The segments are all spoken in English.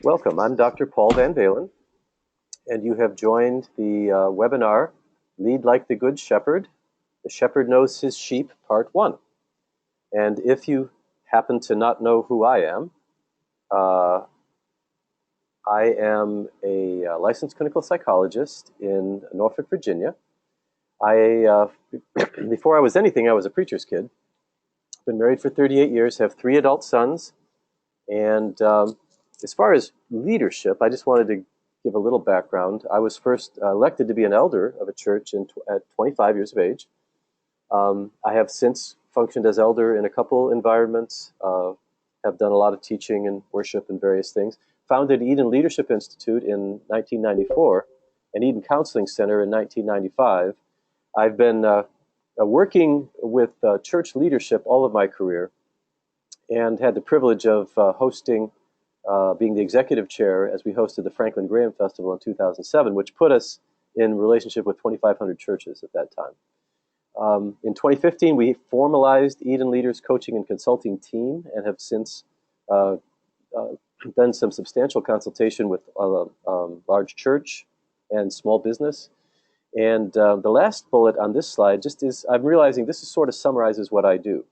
Welcome. I'm Dr. Paul VanValin, and you have joined the webinar, Lead Like the Good Shepherd, The Shepherd Knows His Sheep, Part 1. And if you happen to not know who uh, I am a licensed clinical psychologist in Norfolk, Virginia. Before I was anything, I was a preacher's kid. Been married for 38 years, have 3 adult sons, and as far as leadership, I just wanted to give a little background. I was first elected to be an elder of a church at 25 years of age. I have since functioned as elder in a couple environments, have done a lot of teaching and worship and various things. Founded Eden Leadership Institute in 1994 and Eden Counseling Center in 1995. I've been working with church leadership all of my career, and had the privilege of being the executive chair as we hosted the Franklin Graham Festival in 2007, which put us in relationship with 2,500 churches at that time. In 2015, we formalized Eden Leaders Coaching and Consulting Team and have since done some substantial consultation with large church and small business. And the last bullet on this slide just is, I'm realizing this is sort of summarizes what I do.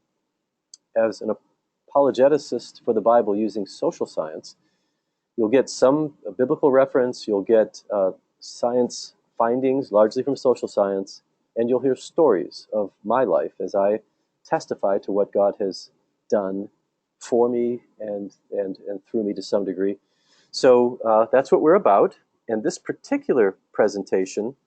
As an apologeticist for the Bible using social science, you'll get some biblical reference, you'll get science findings, largely from social science, and you'll hear stories of my life as I testify to what God has done for me and through me to some degree. So that's what we're about. And this particular presentation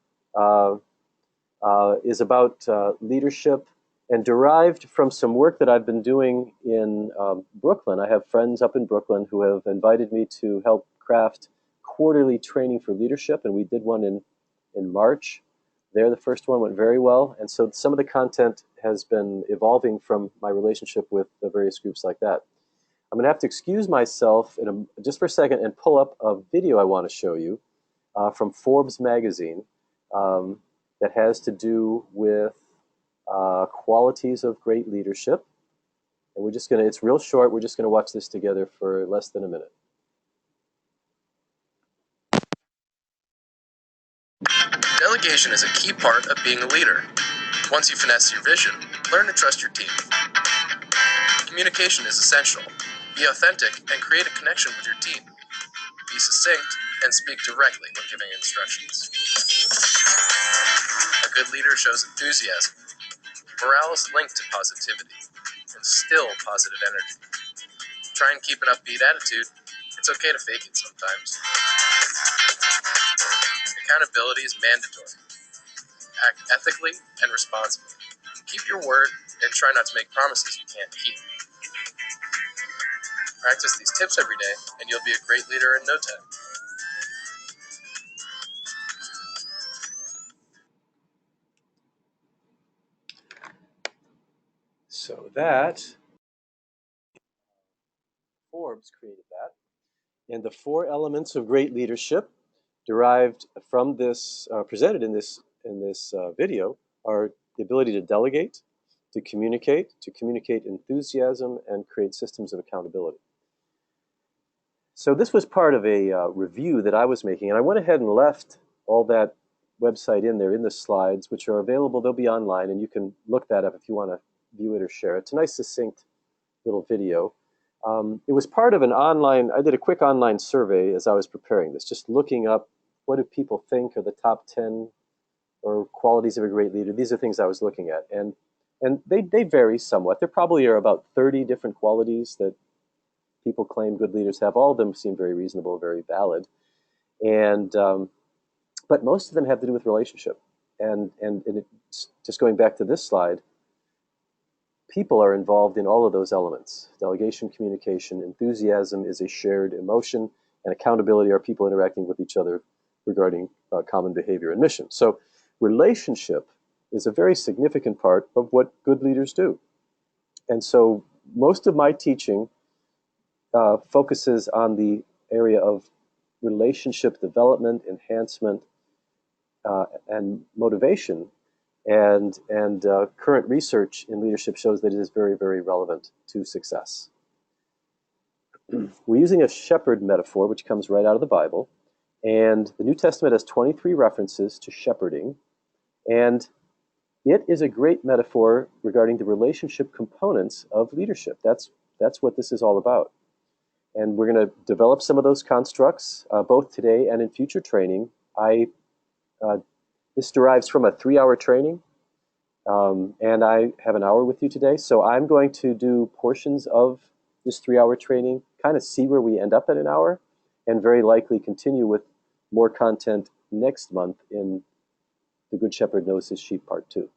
is about leadership, and derived from some work that I've been doing in Brooklyn. I have friends up in Brooklyn who have invited me to help craft quarterly training for leadership, and we did one in March. There, the first one went very well, and so some of the content has been evolving from my relationship with the various groups like that. I'm going to have to excuse myself just for a second and pull up a video I want to show you from Forbes magazine that has to do with qualities of great leadership. And we're just going to, it's real short, we're just going to watch this together for less than a minute. Delegation is a key part of being a leader. Once you finesse your vision, learn to trust your team. Communication is essential. Be authentic and create a connection with your team. Be succinct and speak directly when giving instructions. A good leader shows enthusiasm. Morale is linked to positivity. Instill positive energy. Try and keep an upbeat attitude. It's okay to fake it sometimes. Accountability is mandatory. Act ethically and responsibly. Keep your word and try not to make promises you can't keep. Practice these tips every day and you'll be a great leader in no time. So that, Forbes created that. And the 4 elements of great leadership derived from this, presented in this video, are the ability to delegate, to communicate enthusiasm, and create systems of accountability. So this was part of a review that I was making, and I went ahead and left all that website in there in the slides, which are available. They'll be online, and you can look that up if you want to view it or share it. It's a nice, succinct little video. It was part of an online, I did a quick online survey as I was preparing this, just looking up what do people think are the top 10 or qualities of a great leader. These are things I was looking at, and they vary somewhat. There probably are about 30 different qualities that people claim good leaders have. All of them seem very reasonable, very valid, and but most of them have to do with relationship. And it's just going back to this slide, people are involved in all of those elements. Delegation, communication, enthusiasm is a shared emotion, and accountability are people interacting with each other regarding common behavior and mission. So relationship is a very significant part of what good leaders do. And so most of my teaching focuses on the area of relationship development, enhancement, and motivation. And current research in leadership shows that it is very, very relevant to success. we're using a shepherd metaphor, which comes right out of the Bible. And the New Testament has 23 references to shepherding. And it is a great metaphor regarding the relationship components of leadership. That's what this is all about. And we're going to develop some of those constructs, both today and in future training. This derives from a 3-hour training, and I have an hour with you today. So I'm going to do portions of this 3-hour training, kind of see where we end up at an hour, and very likely continue with more content next month in The Good Shepherd Knows His Sheep Part 2.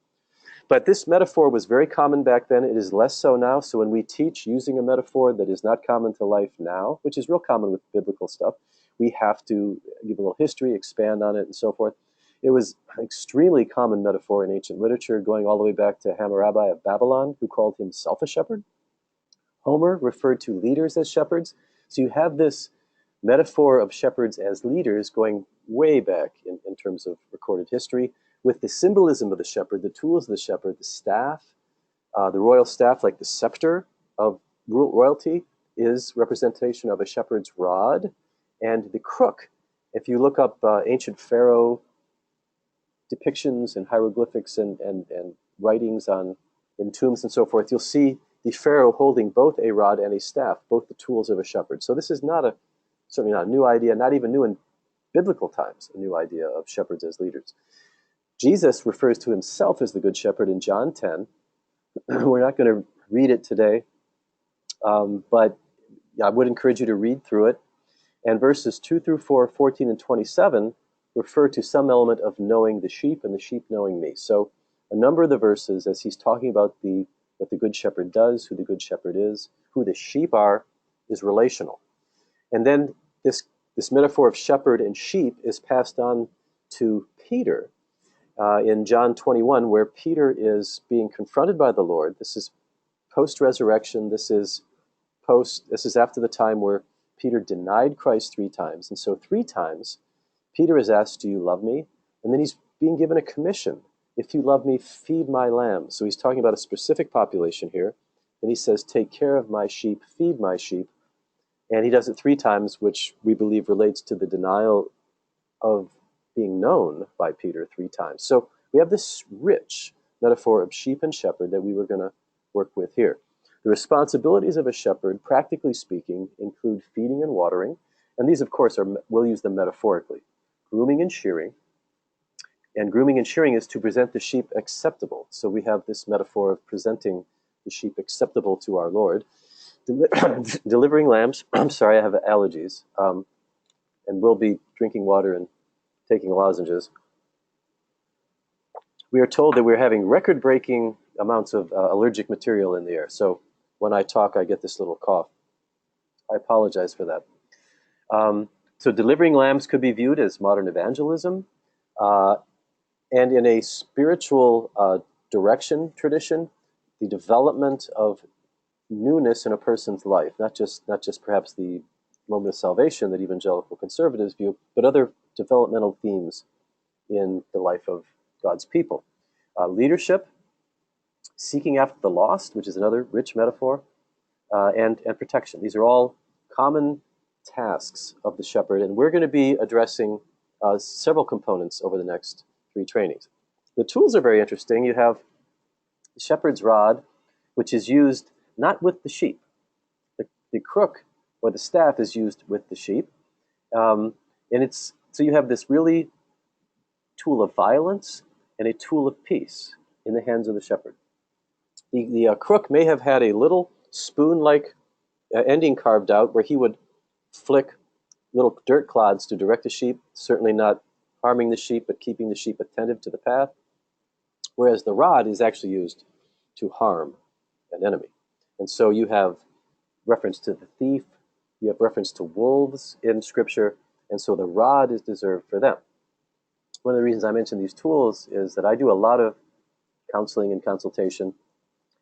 But this metaphor was very common back then. It is less so now. So when we teach using a metaphor that is not common to life now, which is real common with biblical stuff, we have to give a little history, expand on it, and so forth. It was an extremely common metaphor in ancient literature, going all the way back to Hammurabi of Babylon, who called himself a shepherd. Homer referred to leaders as shepherds. So you have this metaphor of shepherds as leaders going way back in terms of recorded history, with the symbolism of the shepherd, the tools of the shepherd, the staff, the royal staff, like the scepter of royalty, is representation of a shepherd's rod, and the crook. If you look up ancient pharaoh depictions and hieroglyphics and writings in tombs and so forth, you'll see the pharaoh holding both a rod and a staff, both the tools of a shepherd. So this is certainly not a new idea, not even new in biblical times, a new idea of shepherds as leaders. Jesus refers to himself as the Good Shepherd in John 10. We're not going to read it today, but I would encourage you to read through it. And verses 2 through 4, 14, and 27 refer to some element of knowing the sheep and the sheep knowing me. So a number of the verses, as he's talking about what the Good Shepherd does, who the Good Shepherd is, who the sheep are, is relational. And then this metaphor of shepherd and sheep is passed on to Peter in John 21, where Peter is being confronted by the Lord. This is post-resurrection. This is after the time where Peter denied Christ 3 times. And so 3 times, Peter is asked, do you love me? And then he's being given a commission. If you love me, feed my lambs. So he's talking about a specific population here. And he says, take care of my sheep, feed my sheep. And he does it 3 times, which we believe relates to the denial of being known by Peter 3 times. So we have this rich metaphor of sheep and shepherd that we were going to work with here. The responsibilities of a shepherd, practically speaking, include feeding and watering. And these, of course, we'll use them metaphorically. Grooming and shearing. And grooming and shearing is to present the sheep acceptable. So we have this metaphor of presenting the sheep acceptable to our Lord. Delivering lambs. I'm sorry, I have allergies. And we'll be drinking water and taking lozenges. We are told that we're having record-breaking amounts of allergic material in the air. So when I talk, I get this little cough. I apologize for that. So delivering lambs could be viewed as modern evangelism. And in a spiritual direction tradition, the development of newness in a person's life, not just perhaps the moment of salvation that evangelical conservatives view, but other developmental themes in the life of God's people. Leadership, seeking after the lost, which is another rich metaphor, and protection. These are all common tasks of the shepherd, and we're going to be addressing several components over the next 3 trainings. The tools are very interesting. You have the shepherd's rod, which is used not with the sheep. The crook or the staff is used with the sheep. So you have this really tool of violence and a tool of peace in the hands of the shepherd. The crook may have had a little spoon-like ending carved out where he would flick little dirt clods to direct the sheep, certainly not harming the sheep, but keeping the sheep attentive to the path, whereas the rod is actually used to harm an enemy. And so you have reference to the thief, you have reference to wolves in Scripture, and so the rod is reserved for them. One of the reasons I mention these tools is that I do a lot of counseling and consultation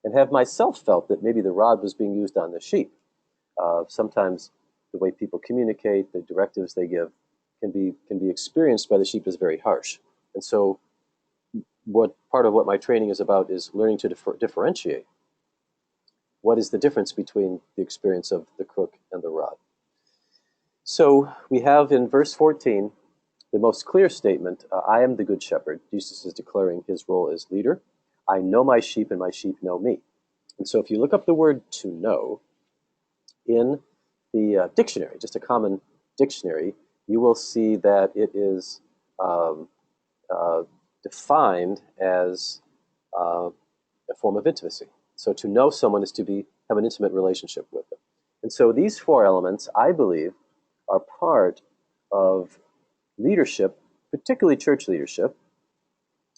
and have myself felt that maybe the rod was being used on the sheep. Sometimes the way people communicate, the directives they give, can be experienced by the sheep as very harsh. And so part of what my training is about is learning to differentiate what is the difference between the experience of the crook and the rod. So we have in verse 14 the most clear statement, I am the good shepherd. Jesus is declaring his role as leader. I know my sheep and my sheep know me. And so if you look up the word to know in the dictionary, just a common dictionary, you will see that it is defined as a form of intimacy. So to know someone is to have an intimate relationship with them. And so these four elements, I believe, are part of leadership, particularly church leadership.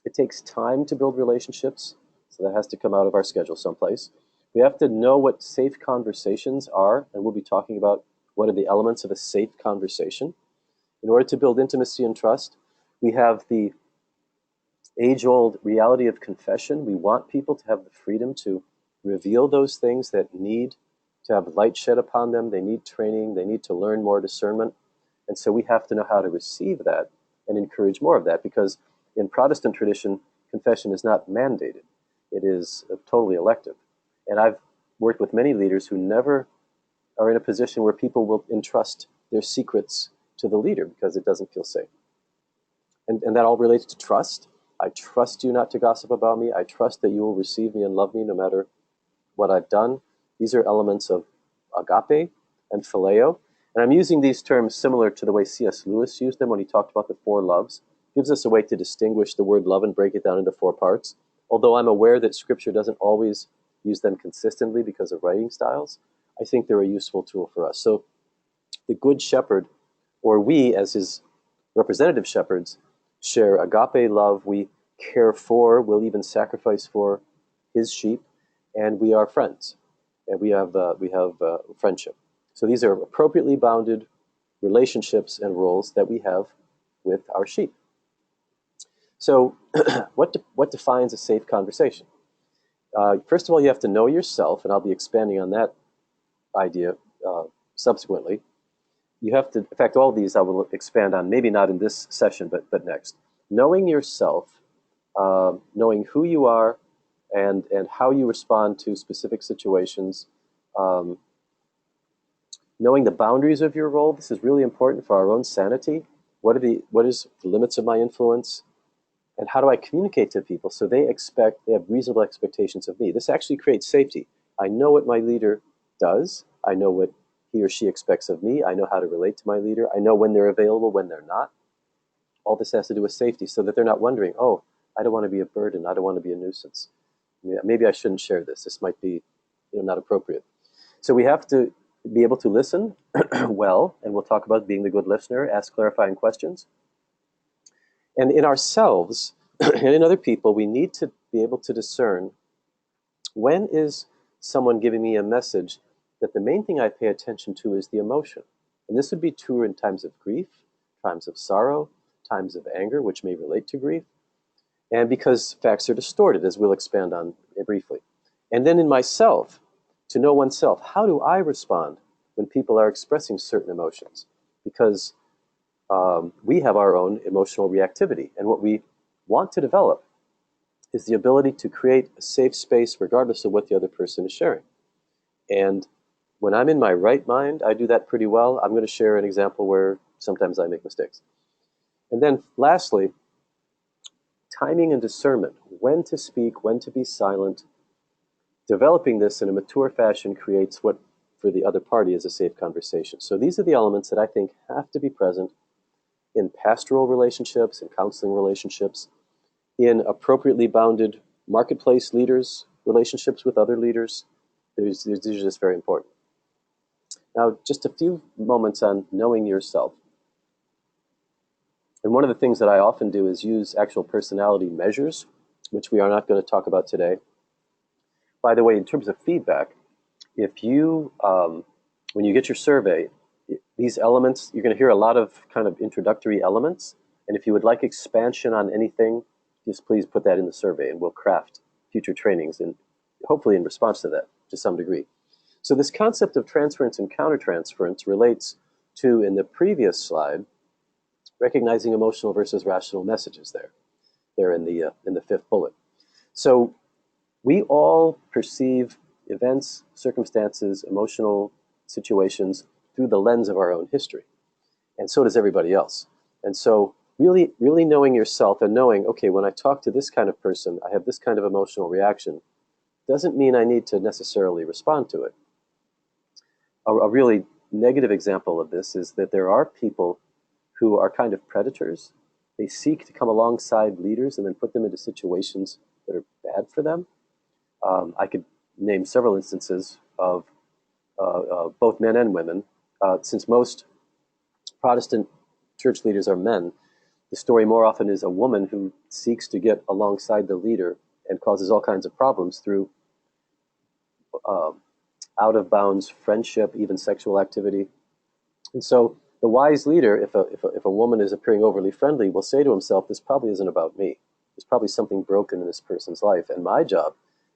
It takes time to build relationships, so that has to come out of our schedule someplace. We have to know what safe conversations are, and we'll be talking about what are the elements of a safe conversation. In order to build intimacy and trust, we have the age-old reality of confession. We want people to have the freedom to reveal those things that need to have light shed upon them. They need training. They need to learn more discernment. And so we have to know how to receive that and encourage more of that, because in Protestant tradition, confession is not mandated. It is totally elective. And I've worked with many leaders who never are in a position where people will entrust their secrets to the leader because it doesn't feel safe. And that all relates to trust. I trust you not to gossip about me. I trust that you will receive me and love me no matter what I've done. These are elements of agape and phileo. And I'm using these terms similar to the way C.S. Lewis used them when he talked about the four loves. It gives us a way to distinguish the word love and break it down into four parts. Although I'm aware that Scripture doesn't always use them consistently because of writing styles, I think they're a useful tool for us. So the Good Shepherd, or we as his representative shepherds, share agape love. We care for, we'll even sacrifice for his sheep, and we are friends, and we have friendship. So these are appropriately bounded relationships and roles that we have with our sheep. So what defines a safe conversation? First of all, you have to know yourself, and I'll be expanding on that idea subsequently. You have to, in fact, all these I will expand on, maybe not in this session, but next. Knowing yourself, knowing who you are, and how you respond to specific situations, knowing the boundaries of your role. This is really important for our own sanity. What is the limits of my influence? And how do I communicate to people so they have reasonable expectations of me? This actually creates safety. I know what my leader does. I know what he or she expects of me. I know how to relate to my leader. I know when they're available, when they're not. All this has to do with safety, so that they're not wondering, oh, I don't want to be a burden. I don't want to be a nuisance. Maybe I shouldn't share this. This might be not appropriate. So we have to be able to listen well, and we'll talk about being the good listener, ask clarifying questions. And in ourselves and in other people, we need to be able to discern, when is someone giving me a message that the main thing I pay attention to is the emotion. And this would be true in times of grief, times of sorrow, times of anger, which may relate to grief, and because facts are distorted, as we'll expand on briefly. And then in myself, to know oneself, how do I respond when people are expressing certain emotions? Because we have our own emotional reactivity, and what we want to develop is the ability to create a safe space regardless of what the other person is sharing. And when I'm in my right mind, I do that pretty well. I'm going to share an example where sometimes I make mistakes. And then lastly, timing and discernment, when to speak, when to be silent. Developing this in a mature fashion creates what for the other party is a safe conversation. So these are the elements that I think have to be present in pastoral relationships, in counseling relationships, in appropriately bounded marketplace leaders, relationships with other leaders. These are just very important. Now, just a few moments on knowing yourself. And one of the things that I often do is use actual personality measures, which we are not going to talk about today. By the way, in terms of feedback, if you, when you get your survey, these elements, you're going to hear a lot of kind of introductory elements. And if you would like expansion on anything, just please put that in the survey, and we'll craft future trainings, and hopefully in response to that to some degree. So this concept of transference and countertransference relates to, in the previous slide, recognizing emotional versus rational messages there in the fifth bullet. So we all perceive events, circumstances, emotional situations through the lens of our own history. And so does everybody else. And so really, really knowing yourself and knowing, okay, when I talk to this kind of person, I have this kind of emotional reaction, doesn't mean I need to necessarily respond to it. A really negative example of this is that there are people who are kind of predators. They seek to come alongside leaders and then put them into situations that are bad for them. I could name several instances of both men and women. Since most Protestant church leaders are men, the story more often is a woman who seeks to get alongside the leader and causes all kinds of problems through out of bounds friendship, even sexual activity. And so the wise leader, if a woman is appearing overly friendly, will say to himself, this probably isn't about me. There's probably something broken in this person's life. And my job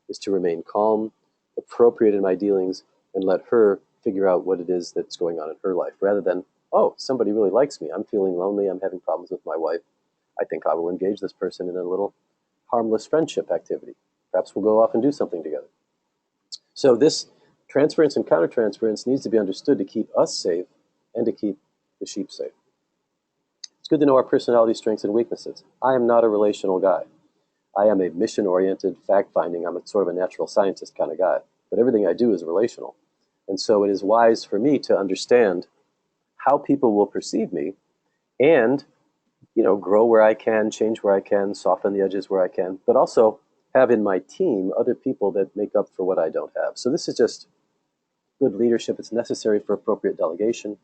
is to remain calm, appropriate in my dealings, and let her figure out what it is that's going on in her life, rather than, oh, somebody really likes me. I'm feeling lonely. I'm having problems with my wife. I think I will engage this person in a little harmless friendship activity. Perhaps we'll go off and do something together. So this transference and countertransference needs to be understood to keep us safe and to keep the sheep safe. It's good to know our personality strengths and weaknesses. I am not a relational guy. I am a mission-oriented, fact-finding, I'm a sort of a natural scientist kind of guy. But everything I do is relational. And so it is wise for me to understand how people will perceive me and, grow where I can, change where I can, soften the edges where I can, but also have in my team other people that make up for what I don't have. So this is just good leadership. It's necessary for appropriate delegation.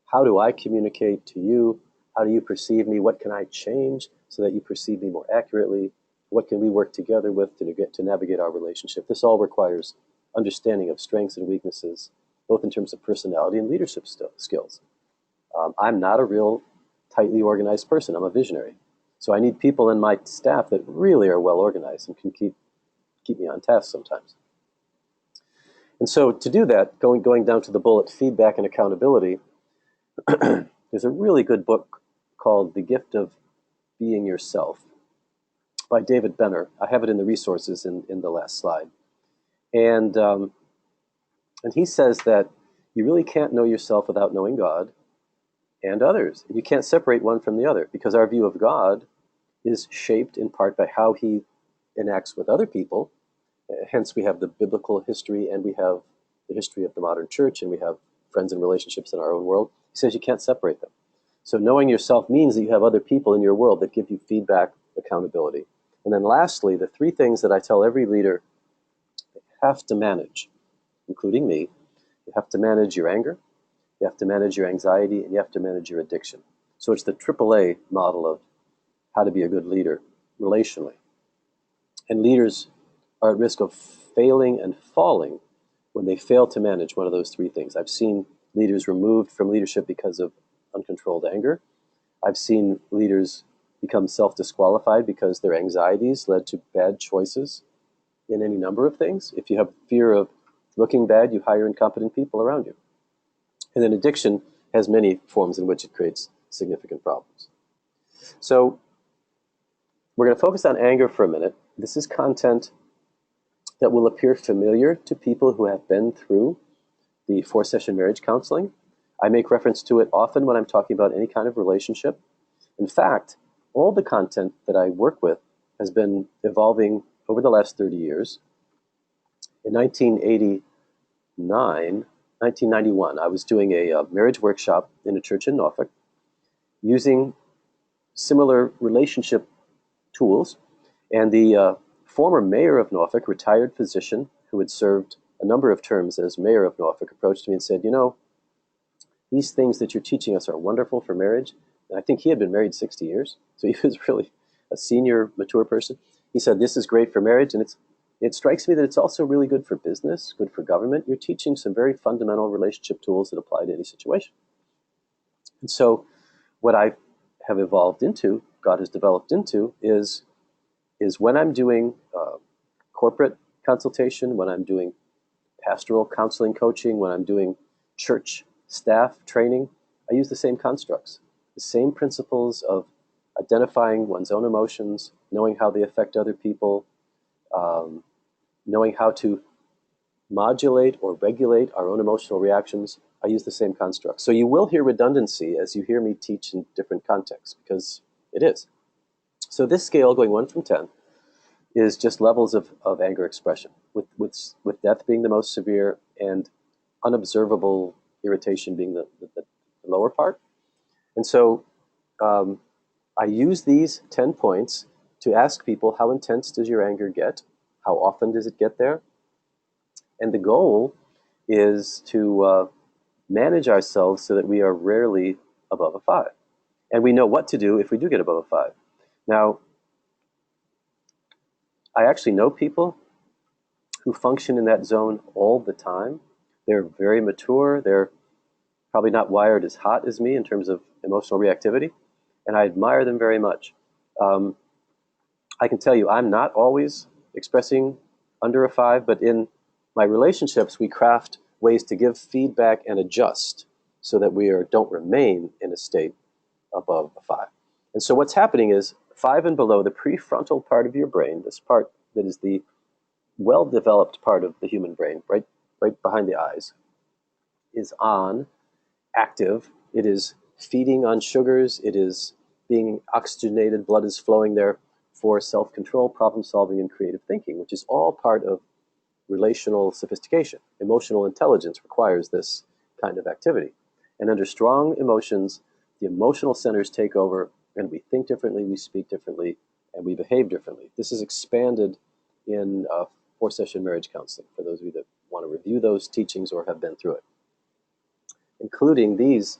How do I communicate to you? How do you perceive me? What can I change so that you perceive me more accurately? What can we work together with to navigate our relationship? This all requires understanding of strengths and weaknesses, both in terms of personality and leadership skills. I'm not a real tightly organized person. I'm a visionary. So I need people in my staff that really are well organized and can keep me on task sometimes. And so to do that, going down to the bullet, feedback and accountability, there's a really good book called The Gift of Being Yourself by David Benner. I have it in the resources in the last slide. And he says that you really can't know yourself without knowing God and others. You can't separate one from the other, because our view of God is shaped in part by how he enacts with other people. Hence, we have the biblical history, and we have the history of the modern church, and we have friends and relationships in our own world. He says you can't separate them. So knowing yourself means that you have other people in your world that give you feedback, accountability. And then lastly, the three things that I tell every leader they have to manage, including me. You have to manage your anger, you have to manage your anxiety, and you have to manage your addiction. So it's the AAA model of how to be a good leader relationally. And leaders are at risk of failing and falling when they fail to manage one of those three things. I've seen leaders removed from leadership because of uncontrolled anger. I've seen leaders become self-disqualified because their anxieties led to bad choices in any number of things. If you have fear of looking bad, you hire incompetent people around you. And then addiction has many forms in which it creates significant problems. So we're going to focus on anger for a minute. This is content that will appear familiar to people who have been through the 4-session marriage counseling. I make reference to it often when I'm talking about any kind of relationship. In fact, all the content that I work with has been evolving over the last 30 years. In 1991, I was doing a marriage workshop in a church in Norfolk using similar relationship tools. And the former mayor of Norfolk, retired physician who had served a number of terms as mayor of Norfolk, approached me and said, these things that you're teaching us are wonderful for marriage. And I think he had been married 60 years. So he was really a senior, mature person. He said, this is great for marriage. And it strikes me that it's also really good for business, good for government. You're teaching some very fundamental relationship tools that apply to any situation. And so what I have evolved into, God has developed into, is when I'm doing corporate consultation, when I'm doing pastoral counseling coaching, when I'm doing church staff training, I use the same constructs, the same principles of identifying one's own emotions, knowing how they affect other people, knowing how to modulate or regulate our own emotional reactions, I use the same construct. So you will hear redundancy as you hear me teach in different contexts, because it is. So this scale, going 1 from 10, is just levels of anger expression, with death being the most severe and unobservable irritation being the lower part. And so I use these 10 points to ask people, how intense does your anger get? How often does it get there? And the goal is to manage ourselves so that we are rarely above a 5. And we know what to do if we do get above a 5. Now, I actually know people who function in that zone all the time. They're very mature. They're probably not wired as hot as me in terms of emotional reactivity, and I admire them very much. I can tell you I'm not always expressing under a 5, but in my relationships, we craft ways to give feedback and adjust so that we don't remain in a state above a 5. And so what's happening is 5 and below, the prefrontal part of your brain, this part that is the well-developed part of the human brain, right behind the eyes, is on, active. It is feeding on sugars. It is being oxygenated. Blood is flowing there for self-control, problem-solving, and creative thinking, which is all part of relational sophistication. Emotional intelligence requires this kind of activity. And under strong emotions, the emotional centers take over, and we think differently, we speak differently, and we behave differently. This is expanded in 4-session marriage counseling, for those of you that want to review those teachings or have been through it, including these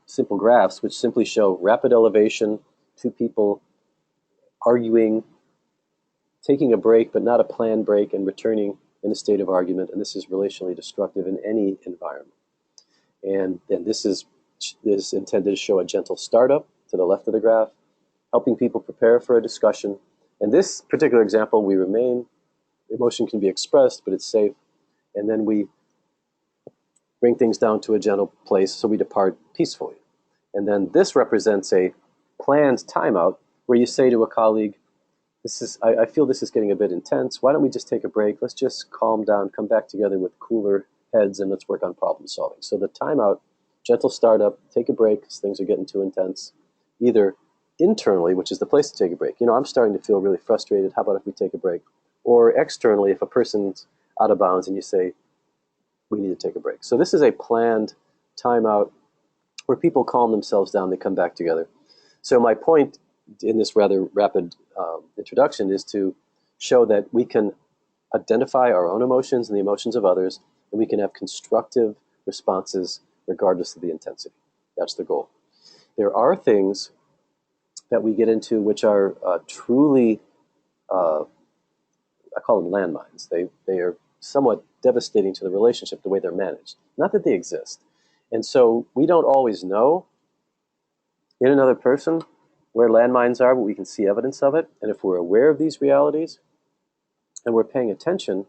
simple graphs, which simply show rapid elevation, 2 people arguing, taking a break, but not a planned break, and returning in a state of argument. And this is relationally destructive in any environment. And this is intended to show a gentle startup to the left of the graph, helping people prepare for a discussion. In this particular example, we remain, emotion can be expressed, but it's safe. And then we bring things down to a gentle place, so we depart peacefully. And then this represents a planned timeout where you say to a colleague, I feel this is getting a bit intense. Why don't we just take a break? Let's just calm down, come back together with cooler heads, and let's work on problem solving. So the timeout, gentle startup, take a break because things are getting too intense, either internally, which is the place to take a break. I'm starting to feel really frustrated. How about if we take a break? Or externally, if a person's out of bounds and you say, we need to take a break. So this is a planned timeout where people calm themselves down, they come back together. So my point in this rather rapid introduction is to show that we can identify our own emotions and the emotions of others, and we can have constructive responses regardless of the intensity. That's the goal. There are things that we get into which are truly, I call them landmines. They are somewhat devastating to the relationship the way they're managed. Not that they exist. And so we don't always know in another person where landmines are, but we can see evidence of it. And if we're aware of these realities and we're paying attention,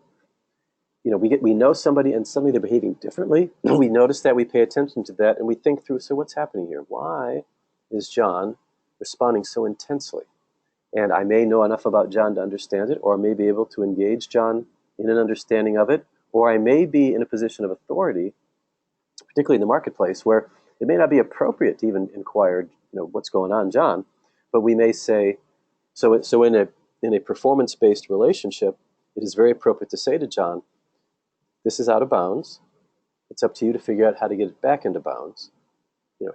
we know somebody and suddenly they're behaving differently. We notice that, we pay attention to that, and we think through, so what's happening here? Why is John responding so intensely? And I may know enough about John to understand it, or I may be able to engage John in an understanding of it, or I may be in a position of authority, particularly in the marketplace, where it may not be appropriate to even inquire, what's going on, John, but we may say, so in a performance-based relationship, it is very appropriate to say to John, this is out of bounds. It's up to you to figure out how to get it back into bounds. And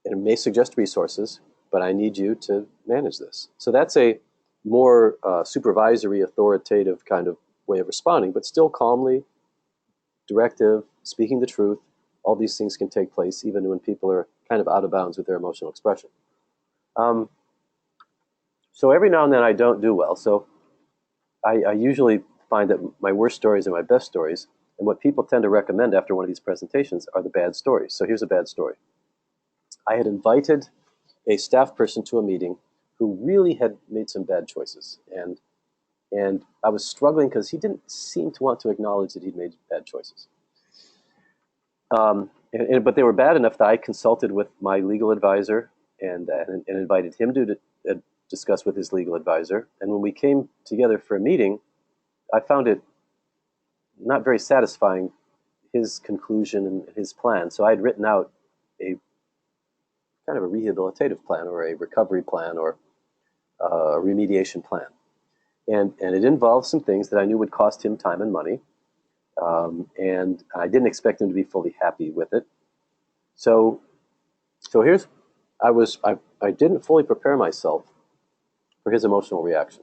it may suggest resources, but I need you to manage this. So that's a more supervisory, authoritative kind of way of responding, but still calmly, directive, speaking the truth. All these things can take place even when people are kind of out of bounds with their emotional expression. So every now and then I don't do well. So I usually find that my worst stories are my best stories. And what people tend to recommend after one of these presentations are the bad stories. So here's a bad story. I had invited a staff person to a meeting who really had made some bad choices. And I was struggling because he didn't seem to want to acknowledge that he'd made bad choices. But they were bad enough that I consulted with my legal advisor and invited him to discuss with his legal advisor. And when we came together for a meeting, I found it not very satisfying his conclusion and his plan. So I had written out a kind of a rehabilitative plan or a recovery plan or a remediation plan. And it involved some things that I knew would cost him time and money. And I didn't expect him to be fully happy with it. So, so here's, I didn't fully prepare myself for his emotional reaction.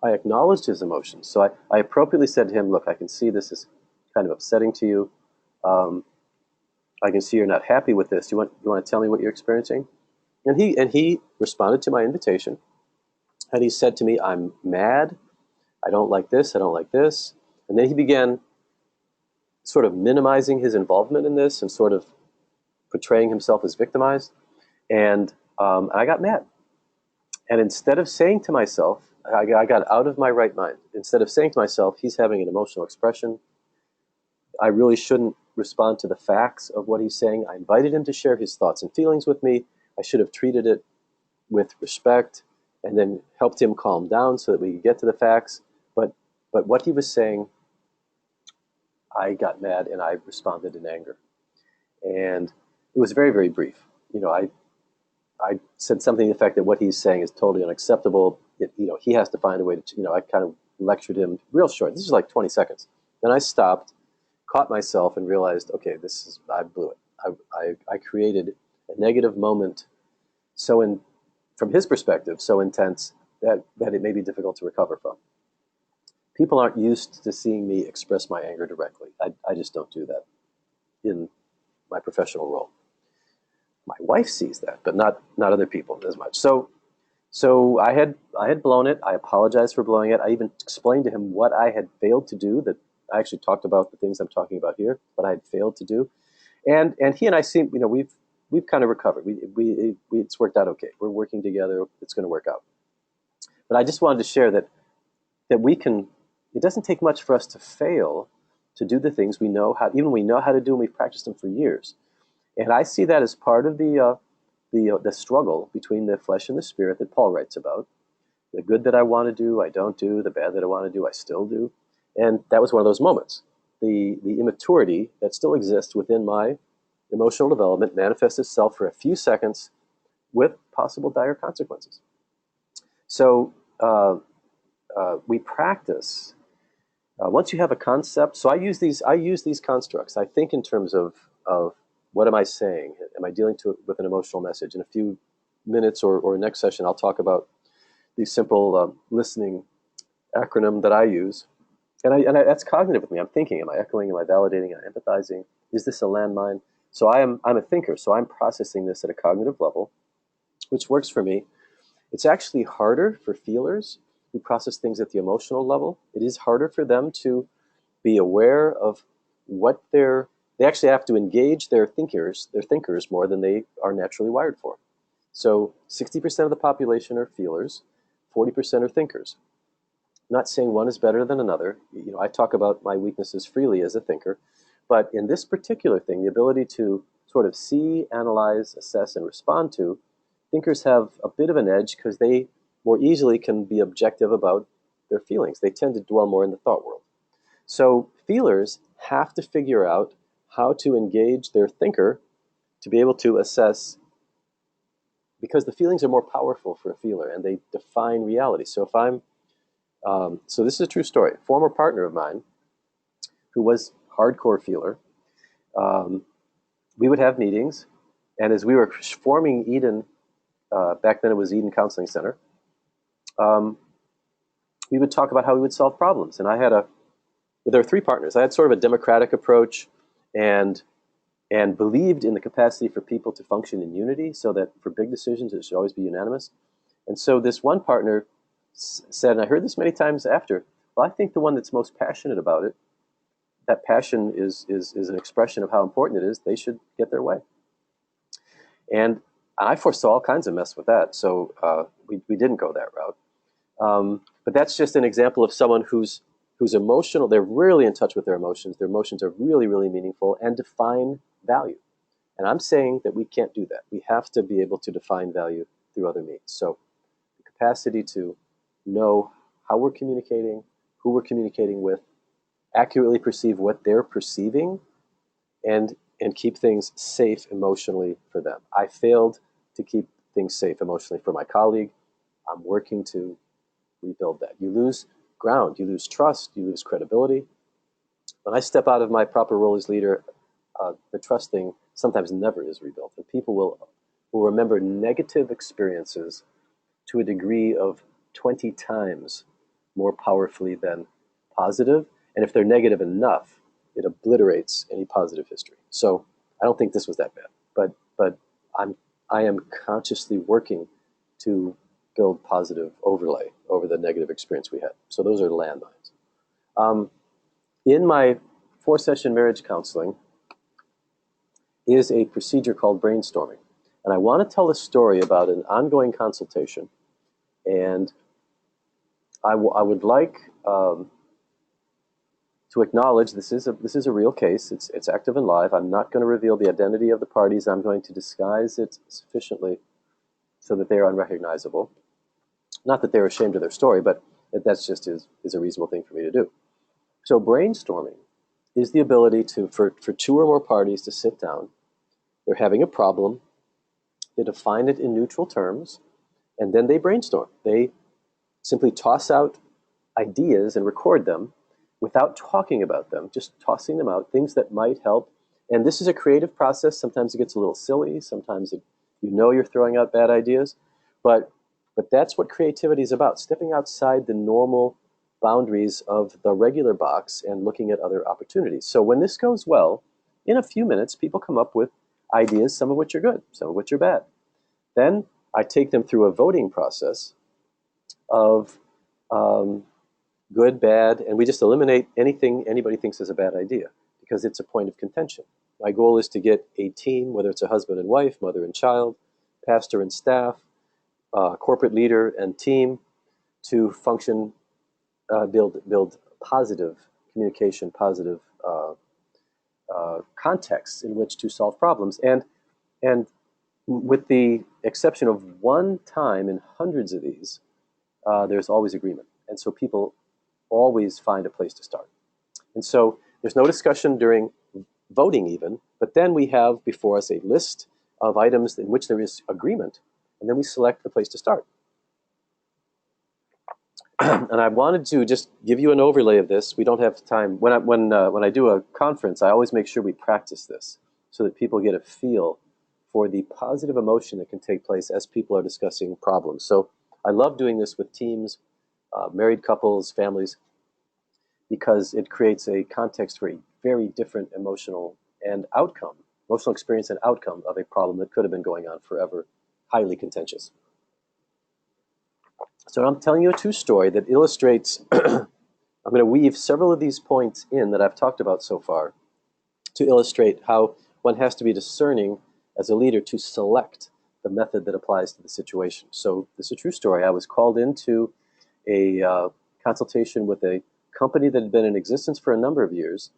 I acknowledged his emotions. So I appropriately said to him, look, I can see this is kind of upsetting to you. Um, I can see you're not happy with this. You want to tell me what you're experiencing? And he responded to my invitation. And he said to me, I'm mad. I don't like this. I don't like this. And then he began sort of minimizing his involvement in this and sort of portraying himself as victimized. And I got mad. And instead of saying to myself, I got out of my right mind. Instead of saying to myself, he's having an emotional expression, I really shouldn't respond to the facts of what he's saying. I invited him to share his thoughts and feelings with me. I should have treated it with respect and then helped him calm down so that we could get to the facts. But what he was saying, I got mad and I responded in anger. And it was very, very brief. I said something to the effect that what he's saying is totally unacceptable. He has to find a way to, I kind of lectured him real short. This is like 20 seconds. Then I stopped, caught myself, and realized, okay, I blew it. I created a negative moment from his perspective, so intense that it may be difficult to recover from. People aren't used to seeing me express my anger directly. I just don't do that in my professional role. My wife sees that, but not other people as much. So I had blown it. I apologized for blowing it. I even explained to him what I had failed to do. That I actually talked about the things I'm talking about here, what I had failed to do, and he and I seem, we've kind of recovered. It's worked out okay. We're working together. It's going to work out. But I just wanted to share that we can. It doesn't take much for us to fail to do the things we know how, even we know how to do, and we've practiced them for years. And I see that as part of the struggle between the flesh and the spirit that Paul writes about. The good that I want to do, I don't do. The bad that I want to do, I still do. And that was one of those moments. The immaturity that still exists within my emotional development manifests itself for a few seconds with possible dire consequences. So we practice. Once you have a concept, so I use these constructs. I think in terms of what am I saying? Am I dealing with an emotional message? In a few minutes or next session, I'll talk about the simple listening acronym that I use. And that's cognitive with me. I'm thinking, am I echoing? Am I validating? Am I empathizing? Is this a landmine? So I'm a thinker, so I'm processing this at a cognitive level, which works for me. It's actually harder for feelers who process things at the emotional level. It is harder for them to be aware of what they actually have to engage their thinkers more than they are naturally wired for. So 60% of the population are feelers, 40% are thinkers. I'm not saying one is better than another. I talk about my weaknesses freely as a thinker, but in this particular thing, the ability to sort of see, analyze, assess, and respond to, thinkers have a bit of an edge because they more easily can be objective about their feelings. They tend to dwell more in the thought world. So feelers have to figure out how to engage their thinker to be able to assess, because the feelings are more powerful for a feeler and they define reality. So if I'm, so this is a true story. A former partner of mine who was hardcore feeler, we would have meetings, and as we were forming Eden, back then it was Eden Counseling Center, we would talk about how we would solve problems. And there were three partners. I had sort of a democratic approach and believed in the capacity for people to function in unity, so that for big decisions it should always be unanimous. And so this one partner said, and I heard this many times after, well, I think the one that's most passionate about it, that passion is an expression of how important it is, they should get their way. And I foresaw all kinds of mess with that, so we didn't go that route. But that's just an example of someone who's emotional. They're really in touch with their emotions. Their emotions are really, really meaningful and define value. And I'm saying that we can't do that. We have to be able to define value through other means. So the capacity to know how we're communicating, who we're communicating with, accurately perceive what they're perceiving, and keep things safe emotionally for them. I failed to keep things safe emotionally for my colleague. I'm working to rebuild that. You lose ground, you lose trust, you lose credibility. When I step out of my proper role as leader, the trust thing sometimes never is rebuilt. And people will remember negative experiences to a degree of 20 times more powerfully than positive. And if they're negative enough, it obliterates any positive history. So I don't think this was that bad. But I am consciously working to build positive overlay over the negative experience we had. So those are landmines. In my 4-session marriage counseling is a procedure called brainstorming. And I want to tell a story about an ongoing consultation. And I would like to acknowledge this is a real case. It's active and live. I'm not going to reveal the identity of the parties. I'm going to disguise it sufficiently so that they are unrecognizable. Not that they're ashamed of their story, but that's just is a reasonable thing for me to do. So brainstorming is the ability for 2 or more parties to sit down. They're having a problem. They define it in neutral terms, and then they brainstorm. They simply toss out ideas and record them without talking about them, just tossing them out, things that might help. And this is a creative process. Sometimes it gets a little silly. Sometimes you're throwing out bad ideas. But that's what creativity is about, stepping outside the normal boundaries of the regular box and looking at other opportunities. So when this goes well, in a few minutes, people come up with ideas, some of which are good, some of which are bad. Then I take them through a voting process of good, bad, and we just eliminate anything anybody thinks is a bad idea because it's a point of contention. My goal is to get a team, whether it's a husband and wife, mother and child, pastor and staff, corporate leader and team, to function, build positive communication, positive contexts in which to solve problems. And with the exception of one time in hundreds of these, there's always agreement. And so people always find a place to start. And so there's no discussion during voting even, but then we have before us a list of items in which there is agreement, and then we select the place to start. And I wanted to just give you an overlay of this. We don't have time. When I do a conference, I always make sure we practice this so that people get a feel for the positive emotion that can take place as people are discussing problems. So I love doing this with teams, married couples, families, because it creates a context for a very different emotional experience and outcome of a problem that could have been going on forever, highly contentious. So I'm telling you a true story that illustrates, I'm going to weave several of these points in that I've talked about so far to illustrate how one has to be discerning as a leader to select the method that applies to the situation. So this is a true story. I was called into a consultation with a company that had been in existence for a number of years,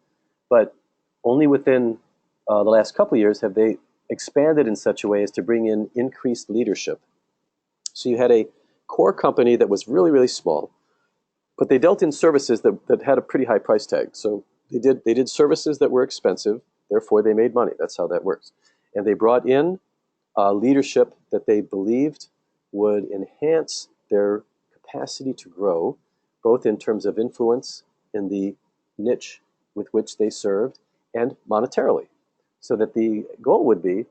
but only within the last couple of years have they expanded in such a way as to bring in increased leadership. So you had a core company that was really, really small, but they dealt in services that had a pretty high price tag. So they did services that were expensive, therefore they made money. That's how that works. And they brought in leadership that they believed would enhance their capacity to grow, both in terms of influence in the niche with which they served and monetarily. So that the goal would be,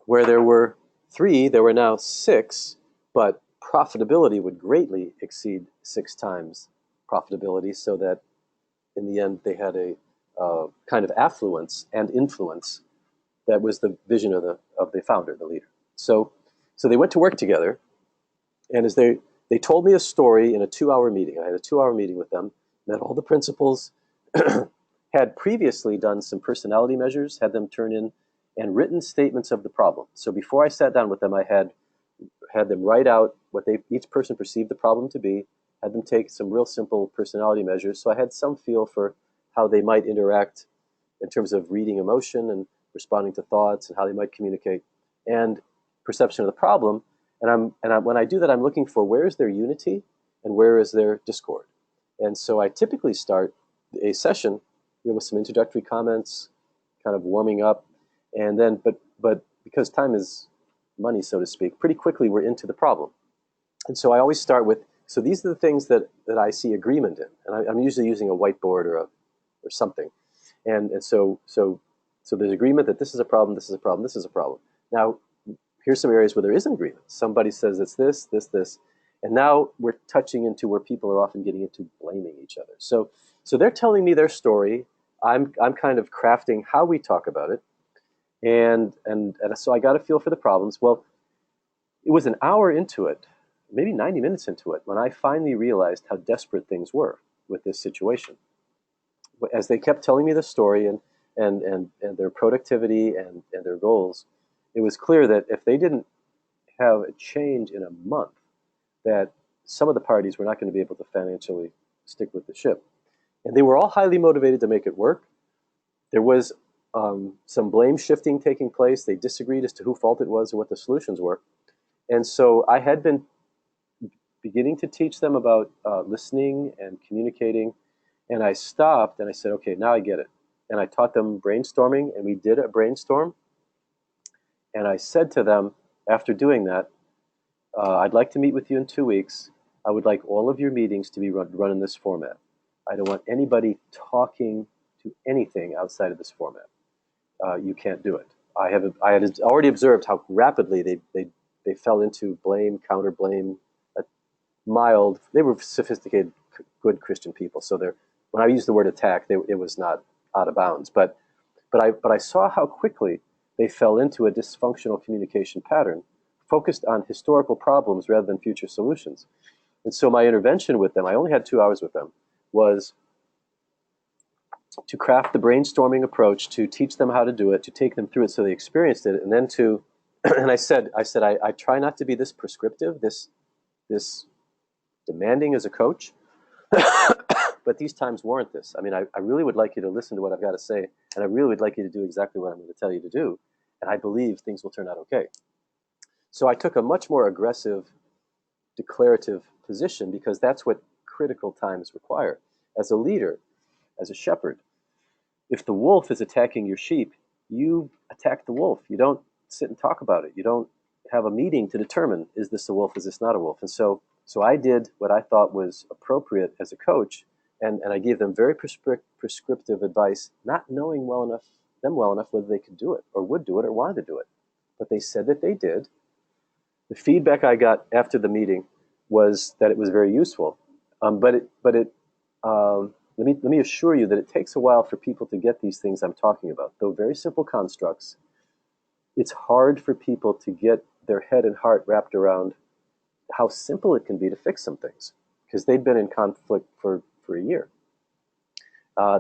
where there were 3, there were now 6, but profitability would greatly exceed 6 times profitability, so that in the end they had a kind of affluence and influence that was the vision of the founder, the leader. So they went to work together, and as they told me a story in a 2-hour meeting. I had a 2-hour meeting with them, met all the principals, had previously done some personality measures, had them turn in and written statements of the problem. So before I sat down with them, I had them write out what each person perceived the problem to be, had them take some real simple personality measures. So I had some feel for how they might interact in terms of reading emotion and responding to thoughts and how they might communicate and perception of the problem. And when I do that, I'm looking for where is their unity and where is their discord. And so I typically start a session, with some introductory comments, kind of warming up, and then, but because time is money, so to speak, pretty quickly we're into the problem. And so I always start with, so these are the things that I see agreement in, and I'm usually using a whiteboard or something, and so there's agreement that this is a problem, this is a problem, this is a problem. Now, here's some areas where there isn't agreement. Somebody says it's this, and now we're touching into where people are often getting into blaming each other. So they're telling me their story. I'm kind of crafting how we talk about it, and so I got a feel for the problems. Well, it was an hour into it, maybe 90 minutes into it, when I finally realized how desperate things were with this situation. As they kept telling me the story and their productivity and their goals, it was clear that if they didn't have a change in a month, that some of the parties were not going to be able to financially stick with the ship. And they were all highly motivated to make it work. There was some blame shifting taking place. They disagreed as to whose fault it was or what the solutions were. And so I had been beginning to teach them about listening and communicating. And I stopped and I said, okay, now I get it. And I taught them brainstorming, and we did a brainstorm. And I said to them, after doing that, I'd like to meet with you in 2 weeks. I would like all of your meetings to be run in this format. I don't want anybody talking to anything outside of this format. You can't do it. I had already observed how rapidly they fell into blame, counter blame, mild. They were sophisticated, good Christian people. So when I used the word attack, it was not out of bounds. But I saw how quickly they fell into a dysfunctional communication pattern, focused on historical problems rather than future solutions. And so my intervention with them, I only had 2 hours with them, was to craft the brainstorming approach, to teach them how to do it, to take them through it so they experienced it, and then and I said, I try not to be this prescriptive, this demanding as a coach, but these times warrant this. I mean, I really would like you to listen to what I've got to say, and I really would like you to do exactly what I'm going to tell you to do, and I believe things will turn out okay. So I took a much more aggressive, declarative position because that's what critical times require. As a leader, as a shepherd, if the wolf is attacking your sheep, you attack the wolf. You don't sit and talk about it. You don't have a meeting to determine, is this a wolf, is this not a wolf? And so I did what I thought was appropriate as a coach, and I gave them very prescriptive advice, not knowing them well enough whether they could do it or would do it or wanted to do it. But they said that they did. The feedback I got after the meeting was that it was very useful. Let me assure you that it takes a while for people to get these things I'm talking about. Though very simple constructs, it's hard for people to get their head and heart wrapped around how simple it can be to fix some things, because they'd been in conflict for a year.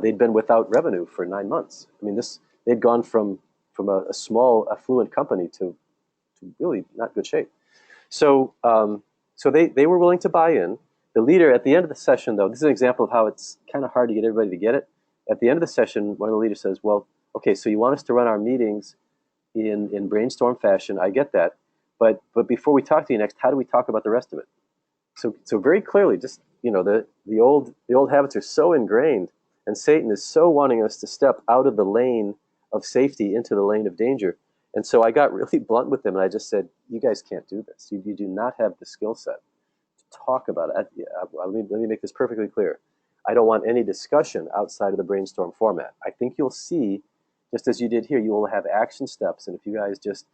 They'd been without revenue for 9 months. I mean, they'd gone from a small, affluent company to really not good shape. So they were willing to buy in. The leader, at the end of the session, though, this is an example of how it's kind of hard to get everybody to get it. At the end of the session, one of the leaders says, well, okay, so you want us to run our meetings in brainstorm fashion. I get that. But before we talk to you next, how do we talk about the rest of it? So very clearly, just, the old habits are so ingrained, and Satan is so wanting us to step out of the lane of safety into the lane of danger. And so I got really blunt with them, and I just said, you guys can't do this. You do not have the skill set to talk about it. Let me make this perfectly clear. I don't want any discussion outside of the brainstorm format. I think you'll see, just as you did here, you will have action steps. And if you guys just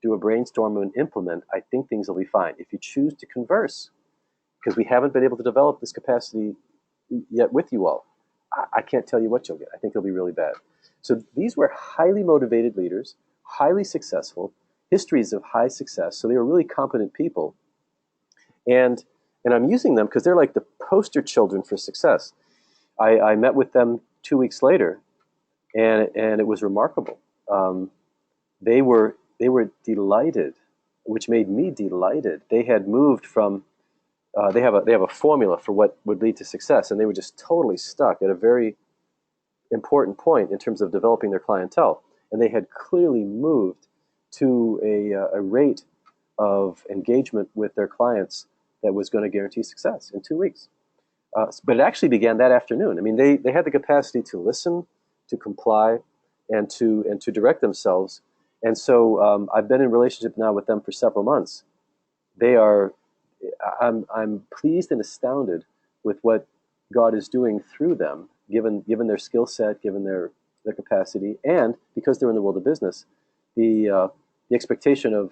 do a brainstorm and implement, I think things will be fine. If you choose to converse, because we haven't been able to develop this capacity yet with you all, I can't tell you what you'll get. I think it'll be really bad. So these were highly motivated leaders, highly successful, histories of high success. So they were really competent people. And I'm using them because they're like the poster children for success. I met with them 2 weeks later, and it was remarkable. They were delighted, which made me delighted. They had moved from they have a formula for what would lead to success, and they were just totally stuck at a very important point in terms of developing their clientele. And they had clearly moved to a rate of engagement with their clients that was going to guarantee success in 2 weeks. But it actually began that afternoon. I mean, they had the capacity to listen, to comply, and to direct themselves. And so I've been in relationship now with them for several months. They are, I'm pleased and astounded with what God is doing through them, given their skill set, given their capacity, and because they're in the world of business, the expectation of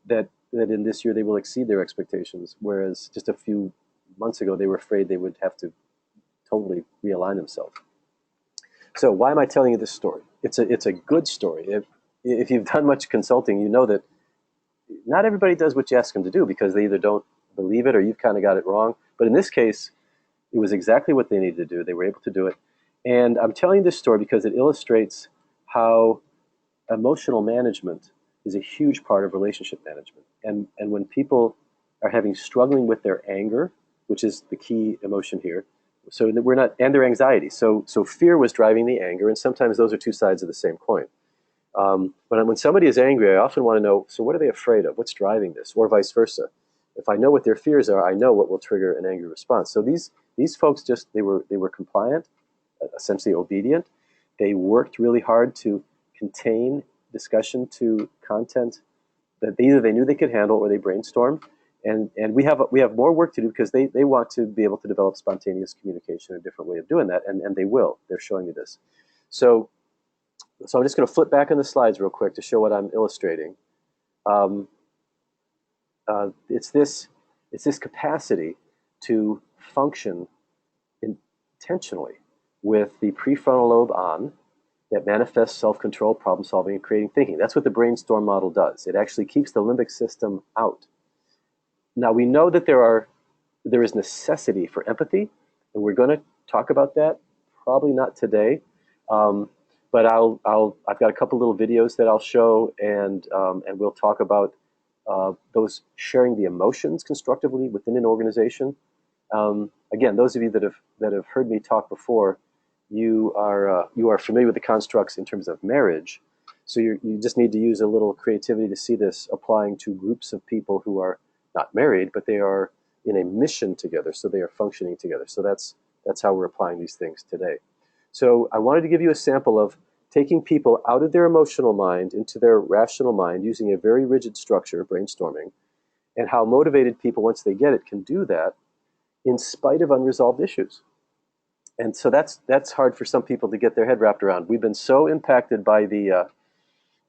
that in this year they will exceed their expectations, whereas just a few months ago they were afraid they would have to totally realign themselves. So why am I telling you this story? It's a good story. If you've done much consulting, you know that not everybody does what you ask them to do because they either don't believe it or you've kind of got it wrong. But in this case, it was exactly what they needed to do. They were able to do it. And I'm telling you this story because it illustrates how emotional management is a huge part of relationship management. And when people are struggling with their anger, which is the key emotion here, so that we're not, and their anxiety. So fear was driving the anger, and sometimes those are two sides of the same coin. When somebody is angry, I often want to know, so what are they afraid of? What's driving this? Or vice versa. If I know what their fears are, I know what will trigger an angry response. So these folks they were compliant, essentially obedient. They worked really hard to contain discussion to content that either they knew they could handle or they brainstormed. And we have more work to do because they want to be able to develop spontaneous communication, a different way of doing that, and they will. They're showing me this. So I'm just going to flip back on the slides real quick to show what I'm illustrating. Um, it's this capacity to function intentionally with the prefrontal lobe on that manifests self-control, problem solving, and creating thinking. That's what the brainstorm model does. It actually keeps the limbic system out. Now we know that there is necessity for empathy, and we're going to talk about that. Probably not today, but I've got a couple little videos that I'll show, and we'll talk about those sharing the emotions constructively within an organization. Again, those of you that have heard me talk before, you are familiar with the constructs in terms of marriage. So you just need to use a little creativity to see this applying to groups of people who are not married, but they are in a mission together, so they are functioning together. So that's how we're applying these things today. So I wanted to give you a sample of taking people out of their emotional mind into their rational mind using a very rigid structure, brainstorming, and how motivated people, once they get it, can do that in spite of unresolved issues. And so that's hard for some people to get their head wrapped around. We've been so impacted by the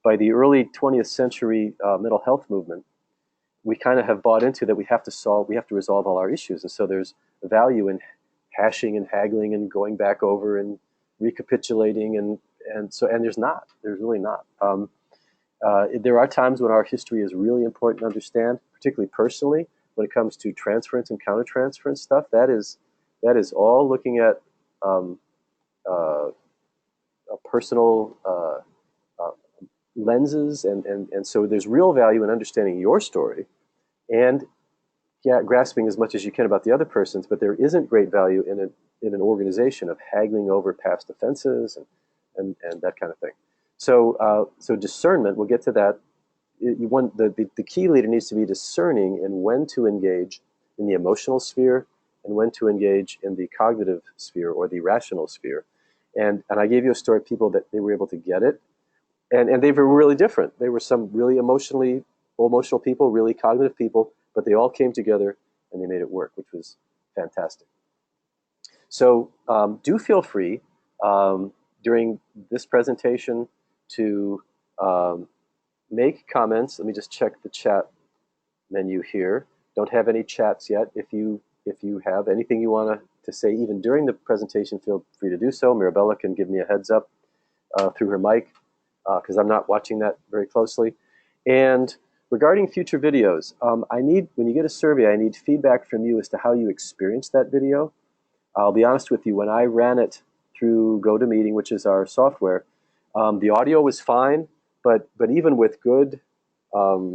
early 20th century mental health movement. We kind of have bought into that we have to resolve all our issues. And so there's value in hashing and haggling and going back over and recapitulating and there's really not. There are times when our history is really important to understand, particularly personally, when it comes to transference and countertransference stuff. That is all looking at personal lenses, and so there's real value in understanding your story and grasping as much as you can about the other person's, but there isn't great value in an organization of haggling over past offenses and that kind of thing. So discernment, we'll get to that. The key leader needs to be discerning in when to engage in the emotional sphere and when to engage in the cognitive sphere or the rational sphere. And I gave you a story of people that they were able to get it, and they were really different. They were some really emotional people, really cognitive people, but they all came together and they made it work, which was fantastic. So do feel free during this presentation to make comments. Let me just check the chat menu here. Don't have any chats yet. If you have anything you want to say even during the presentation, feel free to do so. Mirabella can give me a heads up through her mic because I'm not watching that very closely. And regarding future videos, when you get a survey, I need feedback from you as to how you experienced that video. I'll be honest with you, when I ran it through GoToMeeting, which is our software, the audio was fine, but even with good, I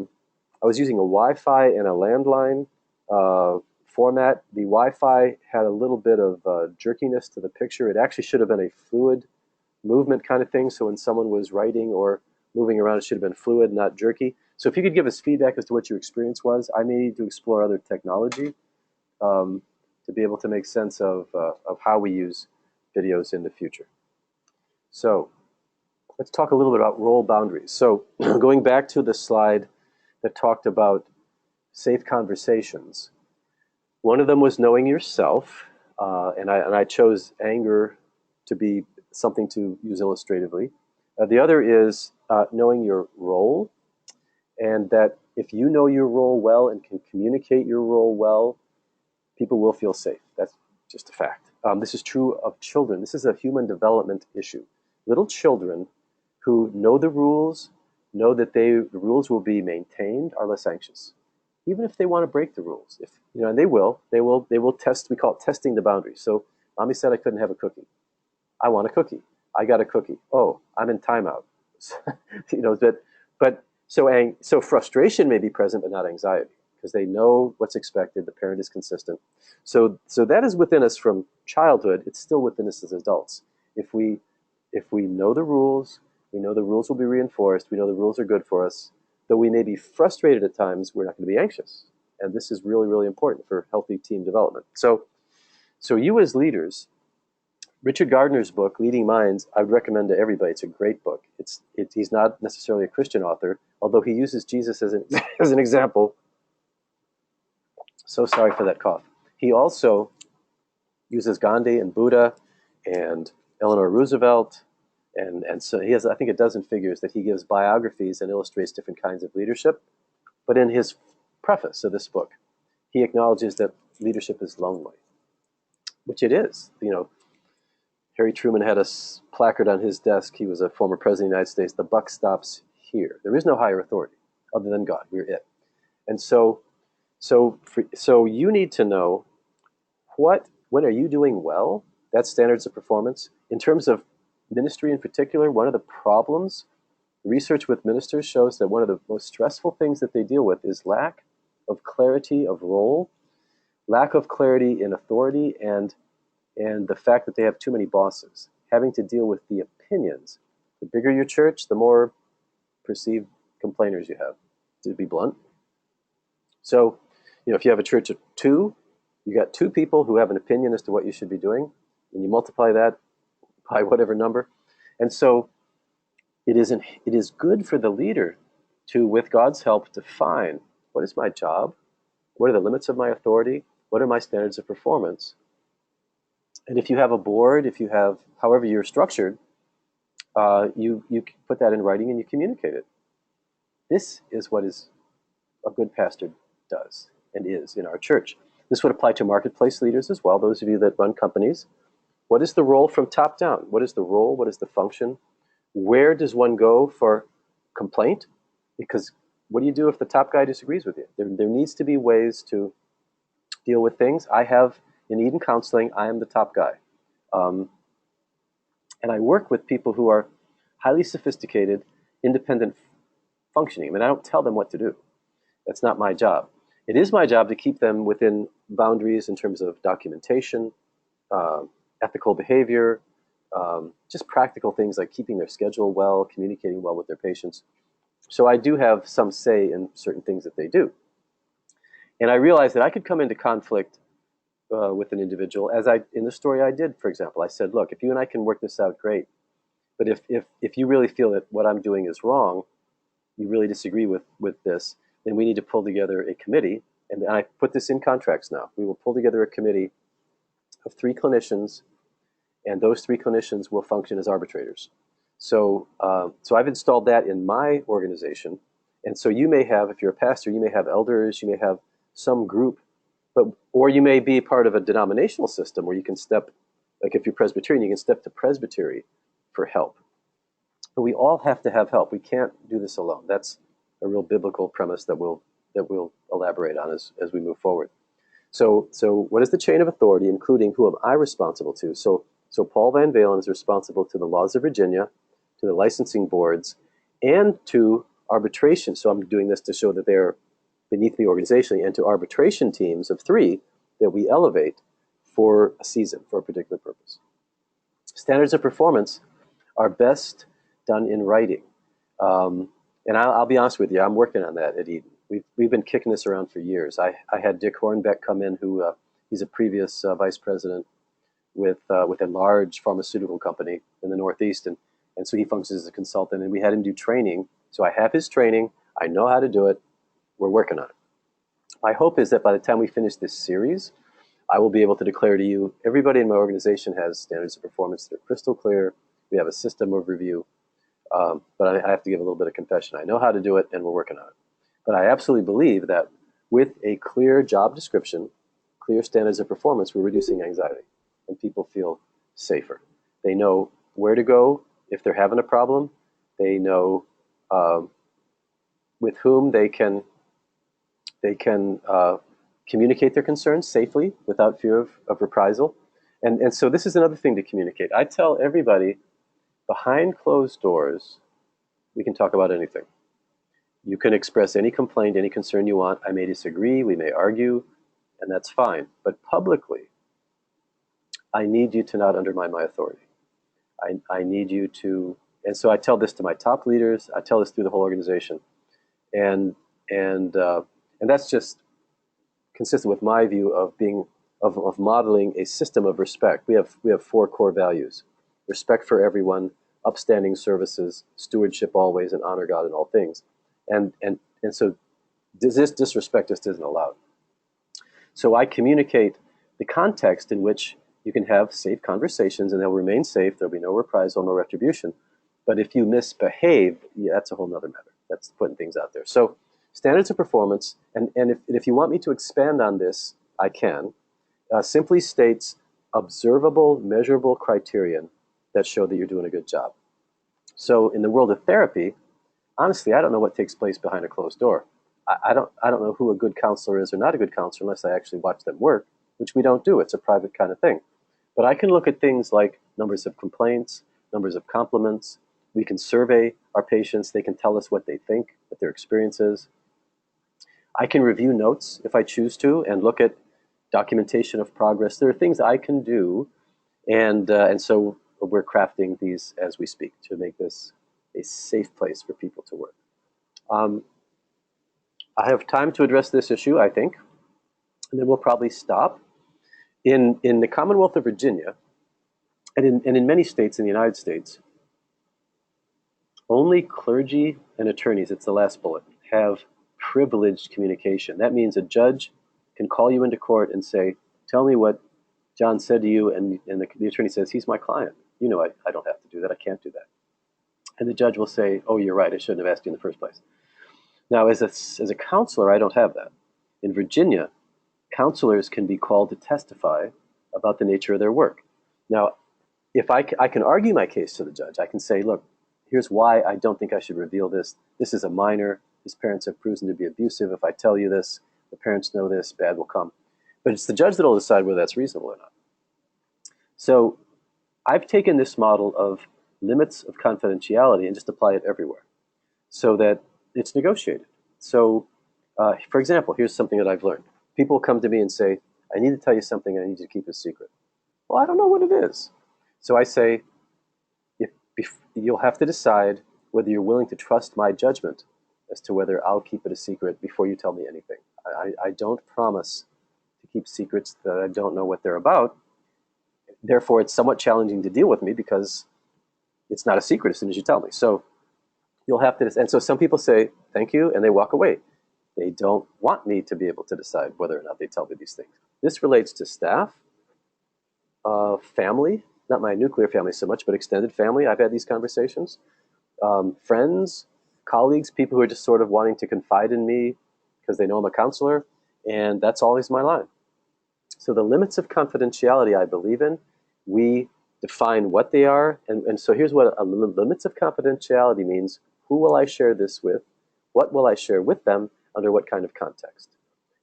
was using a Wi-Fi and a landline format. The Wi-Fi had a little bit of jerkiness to the picture. It actually should have been a fluid movement kind of thing, so when someone was writing or moving around, it should have been fluid, not jerky. So if you could give us feedback as to what your experience was, I may need to explore other technology. to be able to make sense of how we use videos in the future. So let's talk a little bit about role boundaries. So going back to the slide that talked about safe conversations, one of them was knowing yourself, and I chose anger to be something to use illustratively. The other is knowing your role, and that if you know your role well and can communicate your role well, people will feel safe. That's just a fact. This is true of children. This is a human development issue. Little children who know the rules, know that the rules will be maintained, are less anxious, even if they want to break the rules. If and they will test. We call it testing the boundaries. So, mommy said I couldn't have a cookie. I want a cookie. I got a cookie. Oh, I'm in timeout. So frustration may be present, but not anxiety, because they know what's expected. The parent is consistent. So that is within us from childhood. It's still within us as adults. If we know the rules, we know the rules will be reinforced. We know the rules are good for us. Though we may be frustrated at times, we're not going to be anxious. And this is really, really important for healthy team development. So you as leaders, Richard Gardner's book, Leading Minds, I would recommend to everybody. It's a great book. He's not necessarily a Christian author, although he uses Jesus as an example. So sorry for that cough. He also uses Gandhi and Buddha and Eleanor Roosevelt, and so he has, I think, a dozen figures that he gives biographies and illustrates different kinds of leadership. But in his preface of this book, he acknowledges that leadership is lonely, which it is. Harry Truman had a placard on his desk. He was a former president of the United States. The buck stops here. There is no higher authority other than God. We're it. And so you need to know when are you doing well? That's standards of performance. In terms of ministry in particular, one of the problems, research with ministers shows that one of the most stressful things that they deal with is lack of clarity of role, lack of clarity in authority, and the fact that they have too many bosses, having to deal with the opinions. The bigger your church, the more perceived complainers you have, to be blunt. So, if you have a church of 2, you got 2 people who have an opinion as to what you should be doing, and you multiply that by whatever number. And so it is good for the leader to, with God's help, define what is my job, what are the limits of my authority, what are my standards of performance. And if you have a board, if you have, however you're structured, you put that in writing and you communicate it. This is what a good pastor does and is in our church. This would apply to marketplace leaders as well, those of you that run companies. What is the role from top down? What is the role? What is the function? Where does one go for complaint? Because what do you do if the top guy disagrees with you? There needs to be ways to deal with things. In Eden Counseling, I am the top guy. And I work with people who are highly sophisticated, independent functioning. I mean, I don't tell them what to do. That's not my job. It is my job to keep them within boundaries in terms of documentation, ethical behavior, just practical things like keeping their schedule well, communicating well with their patients. So I do have some say in certain things that they do. And I realized that I could come into conflict with an individual, as in the story I did, for example. I said, look, if you and I can work this out, great. But if you really feel that what I'm doing is wrong, you really disagree with this, then we need to pull together a committee. And I put this in contracts now. We will pull together a committee of 3 clinicians, and those 3 clinicians will function as arbitrators. So I've installed that in my organization. And so you may have, if you're a pastor, you may have elders, you may have some group, or you may be part of a denominational system where you can step, like if you're Presbyterian, you can step to presbytery for help. But we all have to have help. We can't do this alone. That's a real biblical premise that we'll elaborate on as we move forward. So what is the chain of authority, including who am I responsible to? So Paul VanValin is responsible to the laws of Virginia, to the licensing boards, and to arbitration. So I'm doing this to show that they're beneath me organizationally, and to arbitration teams of 3 that we elevate for a season, for a particular purpose. Standards of performance are best done in writing. And I'll be honest with you, I'm working on that at Eden. We've been kicking this around for years. I had Dick Hornbeck come in, who He's a previous vice president with a large pharmaceutical company in the Northeast, and so he functions as a consultant. And we had him do training. So I have his training. I know how to do it. We're working on it. My hope is that by the time we finish this series, I will be able to declare to you, everybody in my organization has standards of performance that are crystal clear. We have a system of review. But I have to give a little bit of confession. I know how to do it, and we're working on it. But I absolutely believe that with a clear job description, clear standards of performance, we're reducing anxiety, and people feel safer. They know where to go if they're having a problem. They know with whom they can communicate their concerns safely without fear of reprisal. And so this is another thing to communicate. I tell everybody, behind closed doors, we can talk about anything. You can express any complaint, any concern you want. I may disagree, we may argue, and that's fine. But publicly, I need you to not undermine my authority. I need you to, and so I tell this to my top leaders. I tell this through the whole organization, and that's just consistent with my view of being of modeling a system of respect. We have 4 core values: respect for everyone, upstanding services, stewardship always, and honor God in all things. And so this disrespect just isn't allowed. So I communicate the context in which you can have safe conversations, and they'll remain safe. There'll be no reprisal, no retribution. But if you misbehave, yeah, that's a whole nother matter. That's putting things out there. So standards of performance, and if you want me to expand on this, I can, simply states observable, measurable criterion that show that you're doing a good job. So in the world of therapy, honestly, I don't know what takes place behind a closed door. I don't know who a good counselor is or not a good counselor unless I actually watch them work, which we don't do. It's a private kind of thing. But I can look at things like numbers of complaints, numbers of compliments. We can survey our patients. They can tell us what they think, what their experience is. I can review notes if I choose to and look at documentation of progress. There are things I can do, and so we're crafting these as we speak to make this a safe place for people to work. I have time to address this issue, I think, and then we'll probably stop. In the Commonwealth of Virginia, and in many states in the United States, only clergy and attorneys, it's the last bullet, have privileged communication. That means a judge can call you into court and say, tell me what John said to you, and the attorney says, he's my client. You know, I don't have to do that. I can't do that. And the judge will say, oh, you're right. I shouldn't have asked you in the first place. Now, as a counselor, I don't have that. In Virginia, counselors can be called to testify about the nature of their work. Now, if I can argue my case to the judge, I can say, look, here's why I don't think I should reveal this. This is a minor. His parents have proven to be abusive. If I tell you this, the parents know this, bad will come. But it's the judge that will decide whether that's reasonable or not. So I've taken this model of limits of confidentiality and just apply it everywhere so that it's negotiated. So, for example, here's something that I've learned. People come to me and say, I need to tell you something, I need you to keep a secret. Well, I don't know what it is. So I say, you'll have to decide whether you're willing to trust my judgment as to whether I'll keep it a secret before you tell me anything. I don't promise to keep secrets that I don't know what they're about. Therefore, it's somewhat challenging to deal with me because it's not a secret as soon as you tell me. So you'll have to, and so some people say, thank you, and they walk away. They don't want me to be able to decide whether or not they tell me these things. This relates to staff, family, not my nuclear family so much, but extended family. I've had these conversations. Friends, colleagues, people who are just sort of wanting to confide in me because they know I'm a counselor, and that's always my line. So the limits of confidentiality I believe in, we define what they are, and so here's what limits of confidentiality means. Who will I share this with? What will I share with them? Under what kind of context?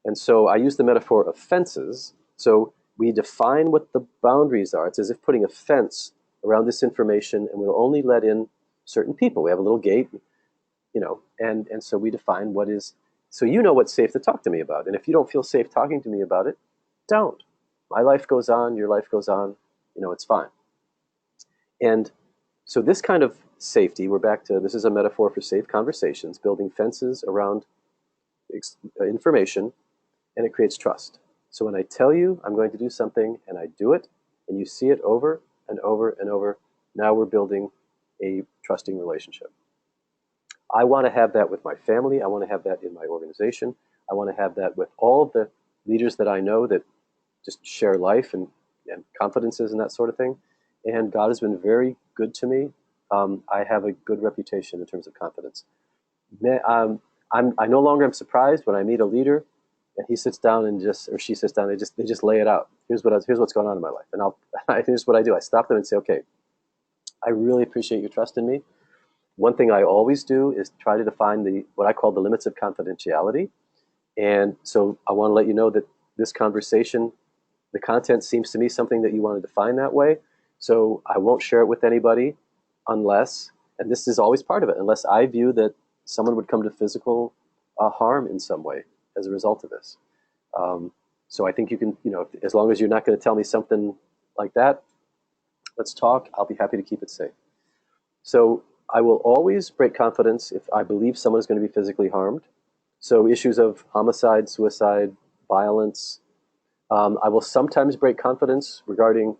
And so I use the metaphor of fences. So we define what the boundaries are. It's as if putting a fence around this information, and we'll only let in certain people. We have a little gate, and so we define what is, so you know what's safe to talk to me about. And if you don't feel safe talking to me about it, don't. My life goes on, your life goes on, it's fine. And so this kind of safety, we're back to, this is a metaphor for safe conversations, building fences around information, and it creates trust. So when I tell you I'm going to do something and I do it, and you see it over and over and over, now we're building a trusting relationship. I want to have that with my family. I want to have that in my organization. I want to have that with all of the leaders that I know that just share life and confidences and that sort of thing. And God has been very good to me. I have a good reputation in terms of confidence. I no longer am surprised when I meet a leader and he sits down and just, or she sits down, they just lay it out. Here's what's going on in my life. And here's what I do. I stop them and say, okay, I really appreciate your trust in me. One thing I always do is try to define what I call the limits of confidentiality. And so I want to let you know that this conversation, the content seems to me something that you want to define that way. So I won't share it with anybody unless, and this is always part of it, unless I view that someone would come to physical harm in some way as a result of this. So I think you can, as long as you're not going to tell me something like that, let's talk. I'll be happy to keep it safe. So I will always break confidence if I believe someone is going to be physically harmed. So issues of homicide, suicide, violence. I will sometimes break confidence regarding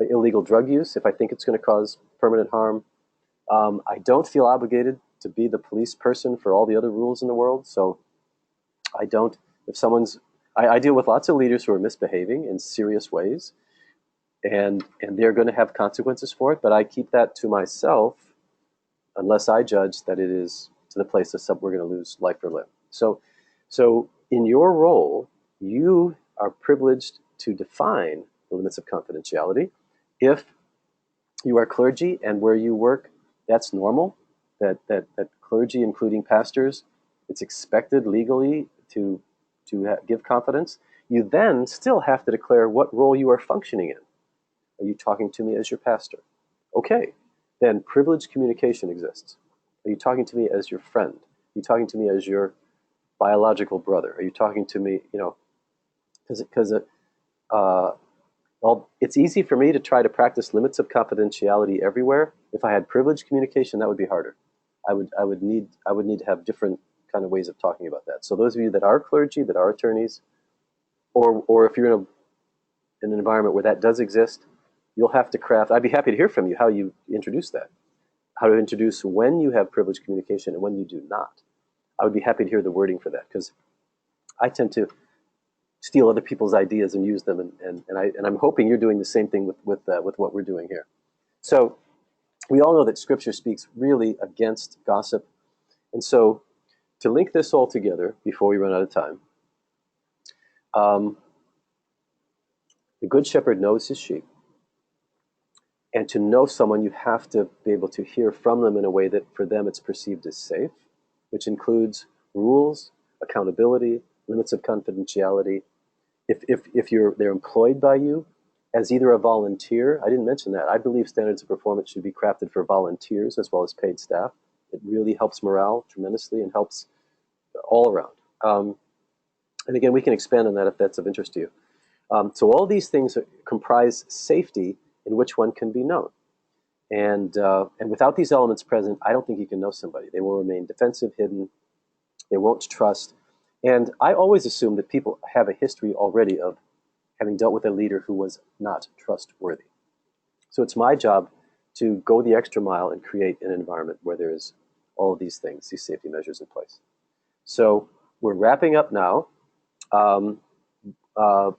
illegal drug use if I think it's going to cause permanent harm. I don't feel obligated to be the police person for all the other rules in the world. So I don't, if someone's, I deal with lots of leaders who are misbehaving in serious ways, and they're going to have consequences for it, but I keep that to myself unless I judge that it is to the place that we're going to lose life or limb. So in your role, you are privileged to define the limits of confidentiality. If you are clergy and where you work, that's normal, that clergy, including pastors, it's expected legally to give confidence. You then still have to declare what role you are functioning in. Are you talking to me as your pastor? Okay, then privileged communication exists. Are you talking to me as your friend? Are you talking to me as your biological brother? Are you talking to me, because well, it's easy for me to try to practice limits of confidentiality everywhere. If I had privileged communication, that would be harder. I would need to have different kind of ways of talking about that. So those of you that are clergy, that are attorneys, or if you're in an environment where that does exist, you'll have to craft. I'd be happy to hear from you how you introduce that, how to introduce when you have privileged communication and when you do not. I would be happy to hear the wording for that, because I tend to steal other people's ideas and use them, and I'm hoping you're doing the same thing with what we're doing here. So we all know that Scripture speaks really against gossip, and so to link this all together before we run out of time, the Good Shepherd knows his sheep, and to know someone, you have to be able to hear from them in a way that for them it's perceived as safe, which includes rules, accountability, limits of confidentiality. If they're employed by you as either a volunteer, I didn't mention that. I believe standards of performance should be crafted for volunteers as well as paid staff. It really helps morale tremendously and helps all around. And again, we can expand on that if that's of interest to you. So all these things comprise safety in which one can be known. And without these elements present, I don't think you can know somebody. They will remain defensive, hidden. They won't trust. And I always assume that people have a history already of having dealt with a leader who was not trustworthy. So it's my job to go the extra mile and create an environment where there is all of these things, these safety measures in place. So we're wrapping up now.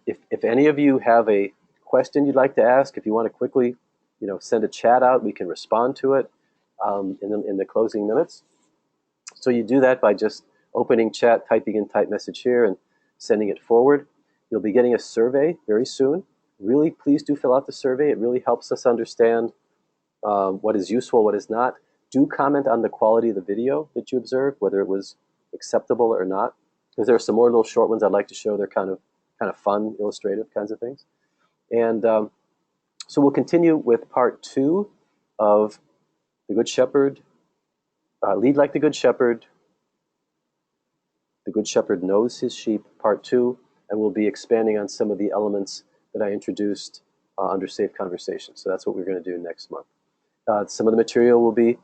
If any of you have a question you'd like to ask, if you want to quickly, send a chat out, we can respond to it in the closing minutes. So you do that by just opening chat, typing in type message here, and sending it forward. You'll be getting a survey very soon. Really, please do fill out the survey. It really helps us understand what is useful, what is not. Do comment on the quality of the video that you observed, whether it was acceptable or not, because there are some more little short ones I'd like to show. They're kind of fun, illustrative kinds of things. And so we'll continue with part 2 of the Good Shepherd. Lead like the Good Shepherd. The Good Shepherd knows his sheep, part 2, and we'll be expanding on some of the elements that I introduced under Safe Conversation. So that's what we're going to do next month. Some of the material will be,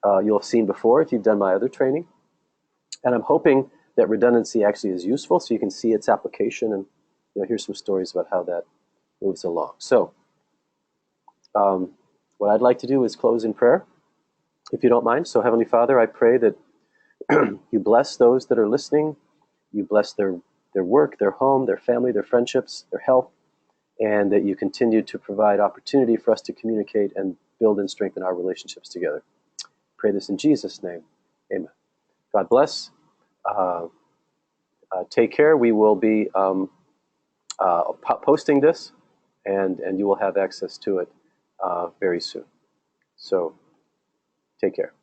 you'll have seen before if you've done my other training. And I'm hoping that redundancy actually is useful so you can see its application you'll hear some stories about how that moves along. So what I'd like to do is close in prayer, if you don't mind. So Heavenly Father, I pray that you bless those that are listening. You bless their work, their home, their family, their friendships, their health, and that you continue to provide opportunity for us to communicate and build and strengthen our relationships together. Pray this in Jesus' name. Amen. God bless. Take care. We will be posting this, and you will have access to it very soon. So take care.